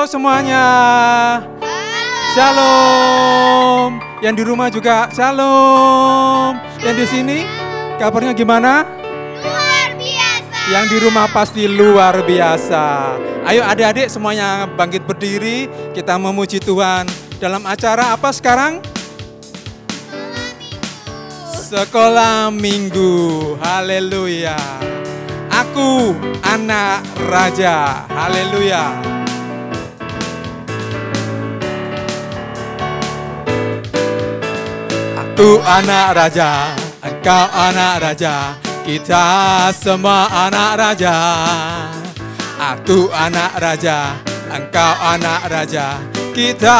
Halo semuanya. Shalom. Yang di rumah juga shalom. Yang di sini kabarnya gimana? Luar biasa. Yang di rumah pasti luar biasa. Ayo adik-adik semuanya bangkit berdiri. Kita memuji Tuhan. Dalam acara apa sekarang? Sekolah Minggu. Haleluya. Aku anak raja. Haleluya. Aku anak raja, engkau anak raja, kita semua anak raja. Aku anak raja, engkau anak raja, kita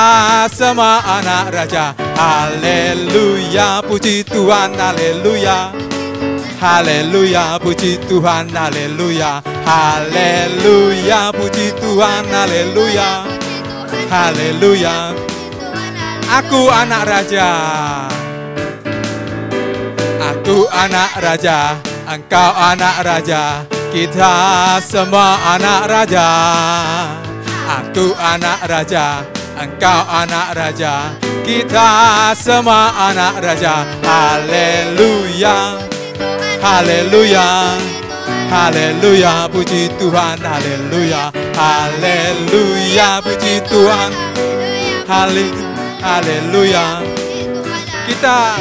semua anak raja. Haleluya, puji Tuhan, haleluya. Haleluya, puji Tuhan, haleluya. Haleluya, puji Tuhan, haleluya. Haleluya. Aku anak raja. Aku anak raja, engkau anak raja, kita semua anak raja. Aku anak raja, engkau anak raja, kita semua anak raja. Haleluya. Haleluya, haleluya, puji Tuhan, haleluya, haleluya, puji Tuhan, haleluya. Kita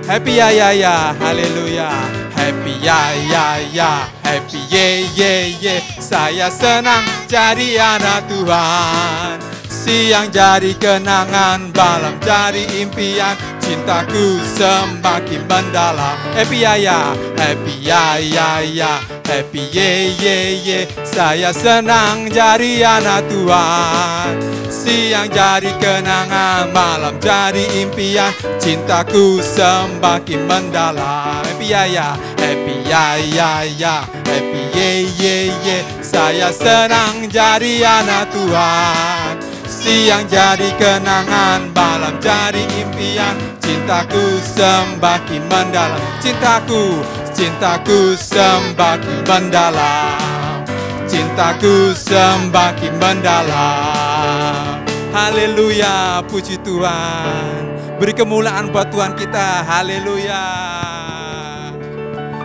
happy ya ya ya, haleluya, happy ya ya ya, happy ye ye ye. Saya senang jadi anak Tuhan, siang jadi kenangan, malam jadi impian. Cintaku semakin mendalam. Happy ya ya, happy ya ya ya, happy ye ye ye. Saya senang jadi anak Tuhan, siang jadi kenangan, malam jadi impian. Cintaku semakin mendalam. Happy ya ya, happy ya ya ya, happy ye ye ye. Saya senang jadi anak Tuhan, siang jadi kenangan, malam jadi impian. Cintaku semakin mendalam. Cintaku, cintaku semakin mendalam. Cintaku semakin mendalam. Haleluya, puji Tuhan. Beri kemuliaan buat Tuhan kita. Haleluya.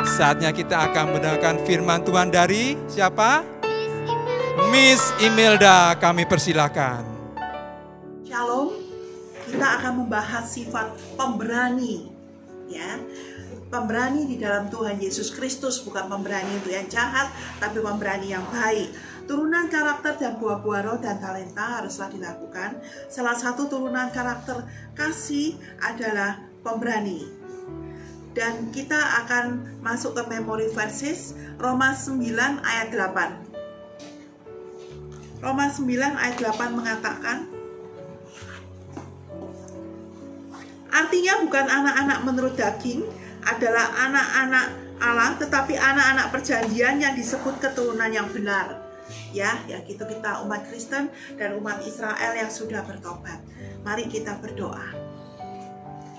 Saatnya kita akan mendengarkan firman Tuhan dari siapa? Miss Imelda, kami persilakan. Shalom. Kita akan membahas sifat pemberani, ya. Pemberani di dalam Tuhan Yesus Kristus, bukan pemberani untuk yang jahat, tapi pemberani yang baik. Turunan karakter dan buah-buah roh dan talenta haruslah dilakukan. Salah satu turunan karakter kasih adalah pemberani. Dan kita akan masuk ke memory verses Roma 9 ayat 8. Roma 9 ayat 8 mengatakan, artinya bukan anak-anak menurut daging adalah anak-anak Allah, tetapi anak-anak perjanjian yang disebut keturunan yang benar. Ya gitu kita umat Kristen dan umat Israel yang sudah bertobat. Mari kita berdoa.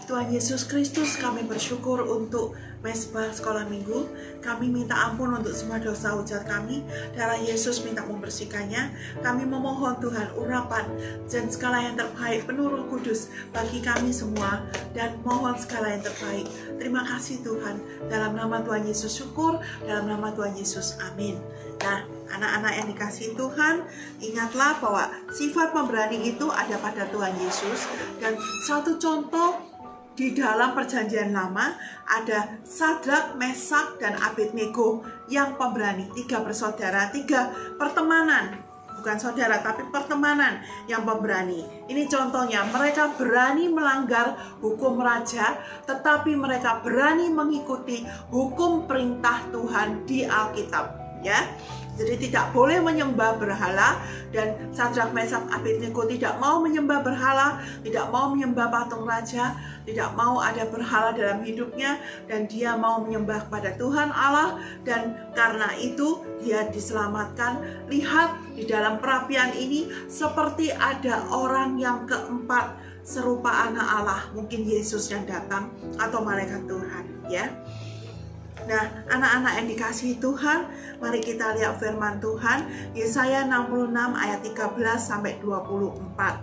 Tuhan Yesus Kristus, kami bersyukur untuk Mesbah Sekolah Minggu. Kami minta ampun untuk semua dosa ujar kami. Darah Yesus minta membersihkannya. Kami memohon Tuhan urapan dan segala yang terbaik penuh Roh Kudus bagi kami semua, dan mohon segala yang terbaik. Terima kasih Tuhan. Dalam nama Tuhan Yesus syukur, dalam nama Tuhan Yesus, amin. Nah, anak-anak yang dikasihi Tuhan, ingatlah bahwa sifat pemberani itu ada pada Tuhan Yesus. Dan satu contoh di dalam perjanjian lama ada Sadrak, Mesak, dan Abednego yang pemberani. 3 bersaudara, 3 pertemanan. Bukan saudara, tapi pertemanan yang pemberani. Ini contohnya, mereka berani melanggar hukum raja, tetapi mereka berani mengikuti hukum perintah Tuhan di Alkitab. Ya, jadi tidak boleh menyembah berhala, dan Sadrak, Mesak, Abednego tidak mau menyembah berhala, tidak mau menyembah patung raja, tidak mau ada berhala dalam hidupnya, dan dia mau menyembah kepada Tuhan Allah, dan karena itu dia diselamatkan. Lihat di dalam perapian ini seperti ada orang yang keempat serupa anak Allah, mungkin Yesus yang datang atau malaikat Tuhan, ya. Nah, anak-anak yang dikasihi Tuhan, mari kita lihat firman Tuhan, Yesaya 66 ayat 13 sampai 24.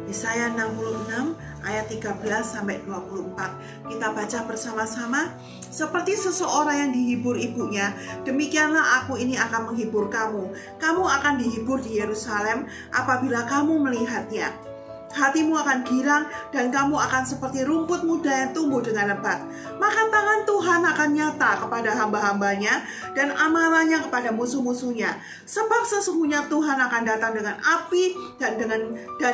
Yesaya 66 ayat 13 sampai 24. Kita baca bersama-sama. Seperti seseorang yang dihibur ibunya, demikianlah aku ini akan menghibur kamu. Kamu akan dihibur di Yerusalem apabila kamu melihatnya. Hatimu akan girang dan kamu akan seperti rumput muda yang tumbuh dengan lebat. Maka tangan Tuhan akan nyata kepada hamba-hambanya dan amarahnya kepada musuh-musuhnya. Sebab sesungguhnya Tuhan akan datang dengan api dan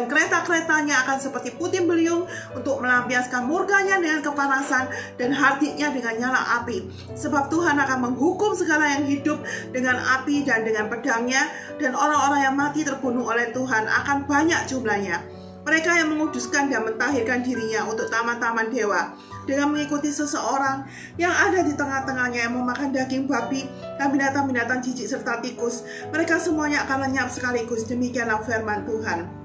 kereta-keretanya akan seperti puting beliung untuk melampiaskan murkanya dengan kepanasan dan hatinya dengan nyala api. Sebab Tuhan akan menghukum segala yang hidup dengan api dan dengan pedangnya, dan orang-orang yang mati terbunuh oleh Tuhan akan banyak jumlahnya. Mereka yang menguduskan dan mentahirkan dirinya untuk taman-taman dewa dengan mengikuti seseorang yang ada di tengah-tengahnya yang memakan daging babi dan binatang-binatang jijik serta tikus. Mereka semuanya akan lenyap sekaligus. Demikianlah firman Tuhan.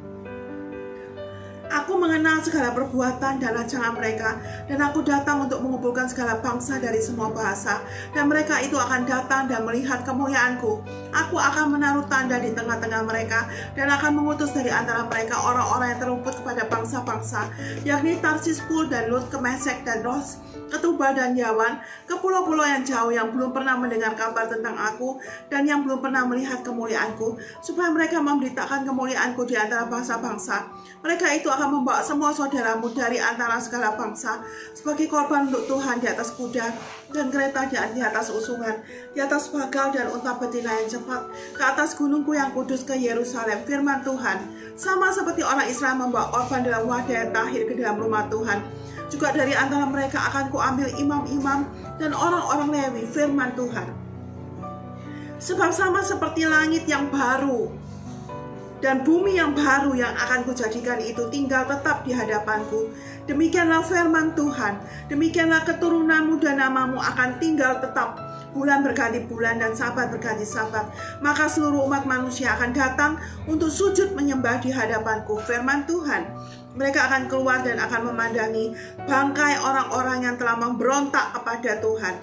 Aku mengenal segala perbuatan dan rancangan mereka, dan aku datang untuk mengumpulkan segala bangsa dari semua bahasa, dan mereka itu akan datang dan melihat kemuliaanku. Aku akan menaruh tanda di tengah-tengah mereka, dan akan mengutus dari antara mereka orang-orang yang terlumput kepada bangsa-bangsa, yakni Tarsis, Pul, dan Lut, ke Mesek dan Ros, ke Tubal dan Yawan, ke pulau-pulau yang jauh yang belum pernah mendengar kabar tentang aku, dan yang belum pernah melihat kemuliaanku, supaya mereka memberitakan kemuliaanku di antara bangsa-bangsa. Mereka itu akan membawa semua saudaramu dari antara segala bangsa sebagai korban untuk Tuhan di atas kuda dan kereta di atas usungan, di atas bagal dan unta betina yang cepat, ke atas gunungku yang kudus, ke Yerusalem. Firman Tuhan, sama seperti orang Israel membawa korban dalam wadah yang tahir ke dalam rumah Tuhan, juga dari antara mereka akan kuambil imam-imam dan orang-orang Lewi. Firman Tuhan, sebab sama seperti langit yang baru dan bumi yang baru yang akan kujadikan itu tinggal tetap di hadapanku. Demikianlah firman Tuhan. Demikianlah keturunanmu dan namamu akan tinggal tetap. Bulan berganti bulan dan sabat berganti sabat. Maka seluruh umat manusia akan datang untuk sujud menyembah di hadapanku. Firman Tuhan. Mereka akan keluar dan akan memandangi bangkai orang-orang yang telah memberontak kepada Tuhan,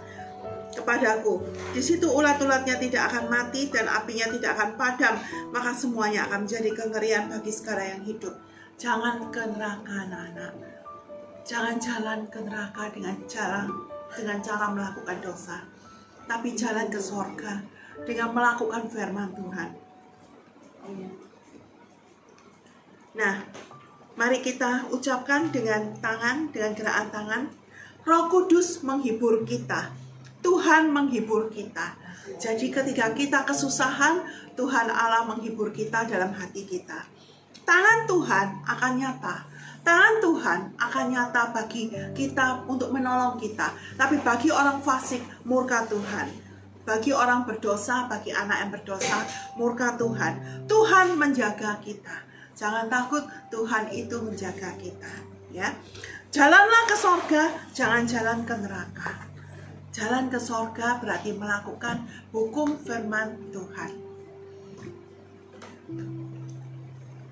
kepadaku. Di situ ulat-ulatnya tidak akan mati dan apinya tidak akan padam, maka semuanya akan menjadi kengerian bagi segala yang hidup. Jangan ke neraka, anak-anak. Jangan jalan ke neraka dengan cara melakukan dosa, tapi jalan ke sorga dengan melakukan firman Tuhan. Nah, mari kita ucapkan dengan tangan, dengan gerakan tangan. Roh Kudus menghibur kita. Tuhan menghibur kita. Jadi ketika kita kesusahan, Tuhan Allah menghibur kita dalam hati kita. Tangan Tuhan akan nyata. Tangan Tuhan akan nyata bagi kita untuk menolong kita. Tapi bagi orang fasik, murka Tuhan. Bagi orang berdosa, bagi anak yang berdosa, murka Tuhan. Tuhan menjaga kita. Jangan takut, Tuhan itu menjaga kita. Ya, jalanlah ke sorga, jangan jalan ke neraka. Jalan ke sorga berarti melakukan hukum firman Tuhan.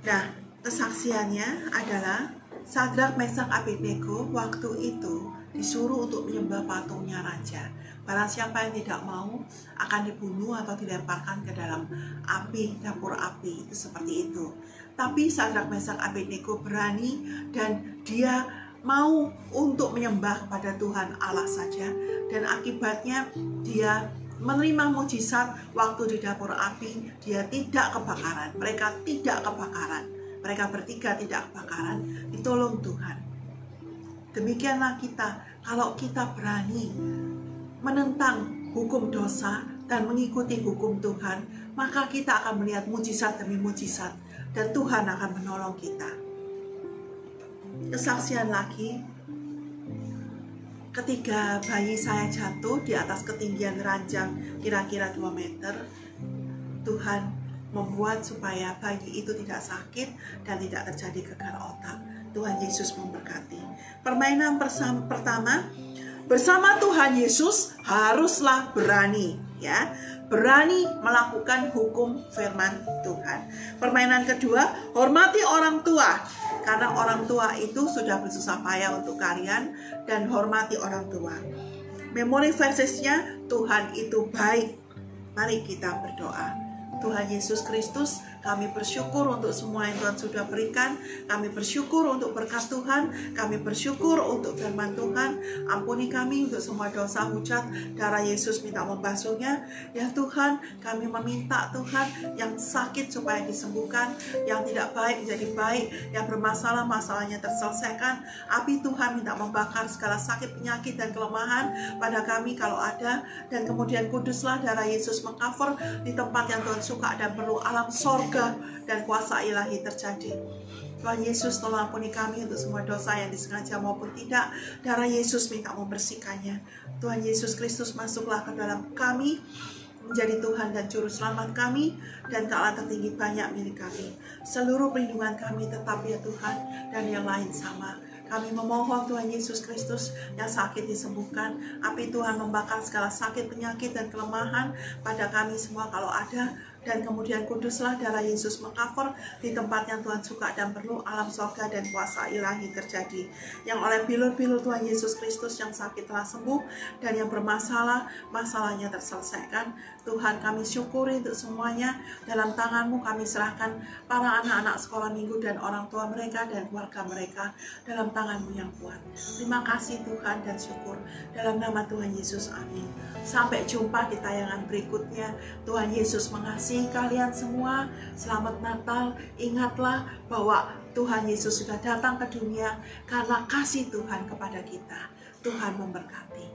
Nah, kesaksiannya adalah Sadrak, Mesak, Abednego waktu itu disuruh untuk menyembah patungnya raja. Barang siapa yang tidak mau akan dibunuh atau dilemparkan ke dalam api, dapur api. Itu seperti itu. Tapi Sadrak, Mesak, Abednego berani dan dia mau untuk menyembah kepada Tuhan Allah saja, dan akibatnya dia menerima mujizat. Waktu di dapur api dia tidak kebakaran, mereka tidak kebakaran, mereka bertiga tidak kebakaran, ditolong Tuhan. Demikianlah kita, kalau kita berani menentang hukum dosa dan mengikuti hukum Tuhan, maka kita akan melihat mujizat demi mujizat dan Tuhan akan menolong kita. Kesaksian lagi, ketika bayi saya jatuh di atas ketinggian ranjang kira-kira 2 meter, Tuhan membuat supaya bayi itu tidak sakit dan tidak terjadi gagal otak. Tuhan Yesus memberkati. Permainan pertama, bersama Tuhan Yesus haruslah berani, ya, berani melakukan hukum firman Tuhan. Permainan kedua, hormati orang tua, karena orang tua itu sudah bersusah payah untuk kalian, dan hormati orang tua. Memori versesnya, Tuhan itu baik. Mari kita berdoa. Tuhan Yesus Kristus, kami bersyukur untuk semua yang Tuhan sudah berikan. Kami bersyukur untuk berkat Tuhan. Kami bersyukur untuk firman Tuhan. Ampuni kami untuk semua dosa, hujat. Darah Yesus minta membasuhnya. Ya Tuhan, kami meminta Tuhan yang sakit supaya disembuhkan, yang tidak baik menjadi baik, yang bermasalah masalahnya terselesaikan. Api Tuhan minta membakar segala sakit, penyakit, dan kelemahan pada kami kalau ada. Dan kemudian kuduslah darah Yesus mengcover di tempat yang Tuhan suka dan perlu alam sorga dan kuasa ilahi terjadi. Tuhan Yesus, tolong ampuni kami untuk semua dosa yang disengaja maupun tidak. Darah Yesus minta membersihkannya. Tuhan Yesus Kristus, masuklah ke dalam kami, menjadi Tuhan dan Juru Selamat kami, dan Allah tertinggi banyak milik kami. Seluruh perlindungan kami tetap ya Tuhan, dan yang lain sama. Kami memohon Tuhan Yesus Kristus yang sakit disembuhkan. Api Tuhan membakar segala sakit, penyakit, dan kelemahan pada kami semua kalau ada. Dan kemudian kuduslah darah Yesus mengcover di tempat yang Tuhan suka dan perlu alam surga dan kuasa ilahi terjadi. Yang oleh bilur-bilur Tuhan Yesus Kristus yang sakit telah sembuh dan yang bermasalah, masalahnya terselesaikan. Tuhan, kami syukuri untuk semuanya. Dalam tangan-Mu kami serahkan para anak-anak sekolah minggu dan orang tua mereka dan keluarga mereka dalam tangan-Mu yang kuat. Terima kasih Tuhan dan syukur. Dalam nama Tuhan Yesus, amin. Sampai jumpa di tayangan berikutnya. Tuhan Yesus mengasihi kalian semua. Selamat Natal. Ingatlah bahwa Tuhan Yesus sudah datang ke dunia karena kasih Tuhan kepada kita. Tuhan memberkati.